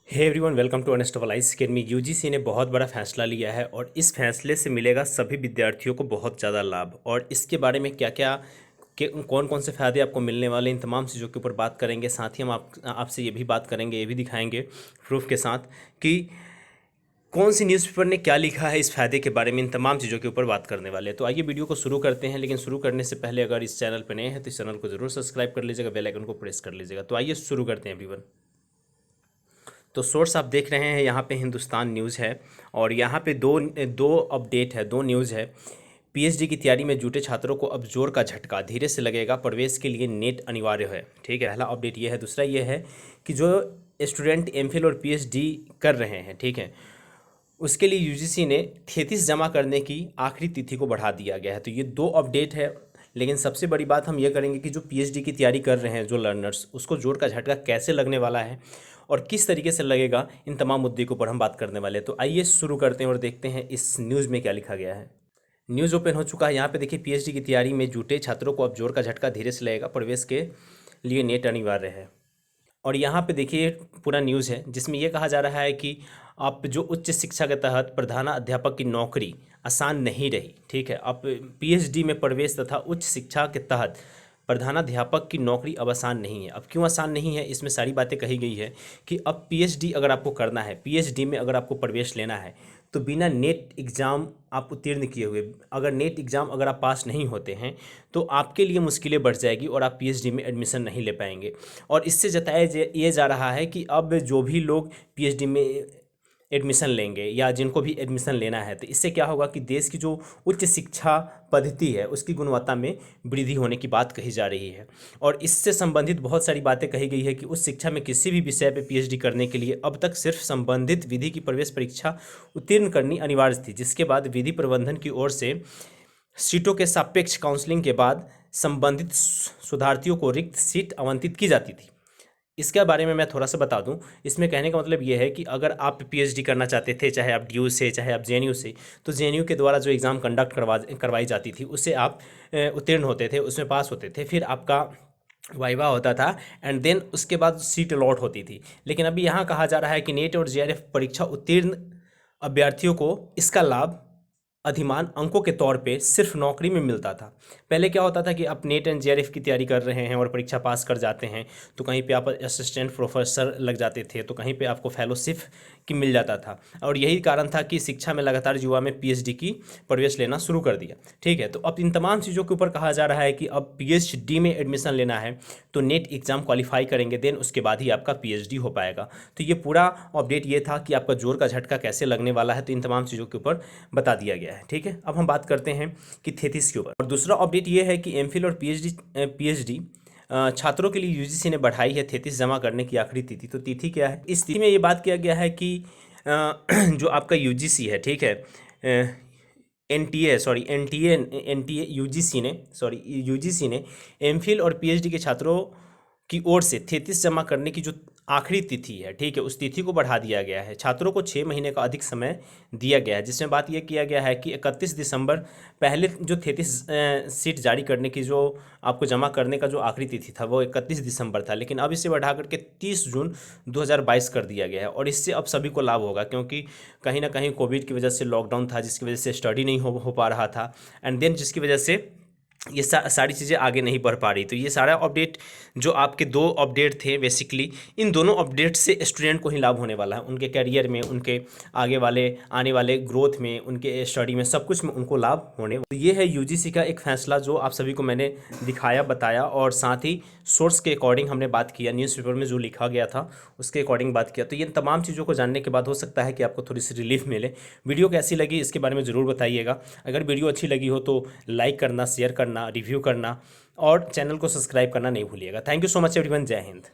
Hey everyone, welcome to Unstabilise Academy. UGC ने बहुत बड़ा फैसला लिया है और इस फैसले से मिलेगा सभी विद्यार्थियों को बहुत ज़्यादा लाभ। और इसके बारे में क्या क्या कौन कौन से फ़ायदे आपको मिलने वाले, इन तमाम चीज़ों के ऊपर बात करेंगे। साथ ही हम आपसे ये भी बात करेंगे, ये भी दिखाएंगे प्रूफ के साथ कि कौन सी न्यूज़पेपर ने क्या लिखा है इस फ़ायदे के बारे में। इन तमाम चीज़ों के ऊपर बात करने वाले हैं। तो आइए वीडियो को शुरू करते हैं। लेकिन शुरू करने से पहले अगर इस चैनल पर नए हैं तो इस चैनल को ज़रूर सब्सक्राइब कर लीजिएगा, बेल आइकन को प्रेस कर लीजिएगा। तो आइए शुरू करते हैं एवरीवन। तो सोर्स आप देख रहे हैं यहाँ पे हिंदुस्तान न्यूज़ है और यहाँ पे दो दो अपडेट है, दो न्यूज़ है। पीएचडी की तैयारी में जुटे छात्रों को अब जोर का झटका, धीरे से लगेगा, प्रवेश के लिए नेट अनिवार्य है। ठीक है, पहला अपडेट ये है। दूसरा ये है कि जो स्टूडेंट एमफिल और पीएचडी कर रहे हैं, ठीक है, उसके लिए यूजीसी ने थेसिस जमा करने की आखिरी तिथि को बढ़ा दिया गया है। तो ये दो अपडेट है। लेकिन सबसे बड़ी बात हम ये करेंगे कि जो पीएचडी की तैयारी कर रहे हैं जो लर्नर्स, उसको जोर का झटका कैसे लगने वाला है और किस तरीके से लगेगा, इन तमाम मुद्दे के ऊपर हम बात करने वाले हैं। तो आइए शुरू करते हैं और देखते हैं इस न्यूज़ में क्या लिखा गया है। न्यूज़ ओपन हो चुका है। यहाँ पे देखिए, पीएचडी की तैयारी में जुटे छात्रों को अब जोर का झटका, धीरे से लगेगा, प्रवेश के लिए नेट अनिवार्य है। और यहाँ पे देखिए पूरा न्यूज़ है जिसमें यह कहा जा रहा है कि अब जो उच्च शिक्षा के तहत प्रधानाध्यापक की नौकरी आसान नहीं रही। ठीक है, अब पीएचडी में प्रवेश तथा उच्च शिक्षा के तहत प्रधानाध्यापक की नौकरी अब आसान नहीं है। अब क्यों आसान नहीं है, इसमें सारी बातें कही गई है कि अब पीएचडी अगर आपको करना है, पीएचडी में अगर आपको प्रवेश लेना है तो बिना नेट एग्ज़ाम आप उत्तीर्ण किए हुए, अगर नेट एग्ज़ाम अगर आप पास नहीं होते हैं तो आपके लिए मुश्किलें बढ़ जाएगी और आप पीएचडी में एडमिशन नहीं ले पाएंगे। और इससे ये जा रहा है कि अब जो भी लोग पीएचडी में एडमिशन लेंगे या जिनको भी एडमिशन लेना है, तो इससे क्या होगा कि देश की जो उच्च शिक्षा पद्धति है उसकी गुणवत्ता में वृद्धि होने की बात कही जा रही है। और इससे संबंधित बहुत सारी बातें कही गई है कि उस शिक्षा में किसी भी विषय पे पीएचडी करने के लिए अब तक सिर्फ संबंधित विधि की प्रवेश परीक्षा उत्तीर्ण करनी अनिवार्य थी, जिसके बाद विधि प्रबंधन की ओर से सीटों के सापेक्ष काउंसलिंग के बाद संबंधित शोधार्थियों को रिक्त सीट आवंटित की जाती थी। इसके बारे में मैं थोड़ा सा बता दूं। इसमें कहने का मतलब ये है कि अगर आप पीएचडी करना चाहते थे, चाहे आप डीयू से, चाहे आप जेएनयू से, तो जेएनयू के द्वारा जो एग्ज़ाम कंडक्ट करवाई जाती थी उससे आप उत्तीर्ण होते थे, उसमें पास होते थे, फिर आपका वाइवा होता था एंड देन उसके बाद सीट अलॉट होती थी। लेकिन अभी यहाँ कहा जा रहा है कि नेट और जेआरएफ परीक्षा उत्तीर्ण अभ्यर्थियों को इसका लाभ अधिमान अंकों के तौर पे सिर्फ नौकरी में मिलता था। पहले क्या होता था कि आप नेट एंड जेआरएफ की तैयारी कर रहे हैं और परीक्षा पास कर जाते हैं तो कहीं पे आप असिस्टेंट प्रोफेसर लग जाते थे, तो कहीं पे आपको फेलोशिप की मिल जाता था। और यही कारण था कि शिक्षा में लगातार युवा में पीएचडी की प्रवेश लेना शुरू कर दिया। ठीक है, तो अब इन तमाम चीज़ों के ऊपर कहा जा रहा है कि अब पीएचडी में एडमिशन लेना है तो नेट एग्ज़ाम क्वालिफाई करेंगे, देन उसके बाद ही आपका पीएचडी हो पाएगा। तो ये पूरा अपडेट ये था कि आपका जोर का झटका कैसे लगने वाला है, तो इन तमाम चीज़ों के ऊपर बता दिया गया है। ठीक है, अब हम बात करते हैं कि थेसिस के ऊपर। और दूसरा अपडेट ये है कि एमफिल और पीएचडी छात्रों के लिए यूजीसी ने बढ़ाई है थेसिस जमा करने की आखिरी तिथि। तो तिथि क्या है, इस तिथि में ये बात किया गया है कि जो आपका यूजीसी है, ठीक है, एनटीए यूजीसी ने एमफिल और पीएचडी के छात्रों की ओर से थेसिस जमा करने की जो आखिरी तिथि है, ठीक है, उस तिथि को बढ़ा दिया गया है। छात्रों को 6 महीने का अधिक समय दिया गया है, जिसमें बात यह किया गया है कि 31 दिसंबर पहले जो थेसिस सीट जारी करने की, जो आपको जमा करने का जो आखिरी तिथि था वो 31 दिसंबर था, लेकिन अब इसे बढ़ा करके 30 जून 2022 कर दिया गया है। और इससे अब सभी को लाभ होगा, क्योंकि कहीं ना कहीं कोविड की वजह से लॉकडाउन था, जिसकी वजह से स्टडी नहीं हो पा रहा था, एंड देन जिसकी वजह से ये सारी चीज़ें आगे नहीं बढ़ पा रही। तो ये सारा अपडेट जो आपके दो अपडेट थे, बेसिकली इन दोनों अपडेट से स्टूडेंट को ही लाभ होने वाला है, उनके करियर में, उनके आगे वाले आने वाले ग्रोथ में, उनके स्टडी में, सब कुछ में उनको लाभ होने। तो ये है यूजीसी का एक फैसला जो आप सभी को मैंने दिखाया, बताया, और साथ ही सोर्स के अकॉर्डिंग हमने बात किया, न्यूज़पेपर में जो लिखा गया था उसके अकॉर्डिंग बात किया। तो ये तमाम चीज़ों को जानने के बाद हो सकता है कि आपको थोड़ी सी रिलीफ मिले। वीडियो कैसी लगी इसके बारे में ज़रूर बताइएगा। अगर वीडियो अच्छी लगी हो तो लाइक करना, शेयर करना, रिव्यू करना और चैनल को सब्सक्राइब करना नहीं भूलिएगा। Thank you so much everyone. जय हिंद।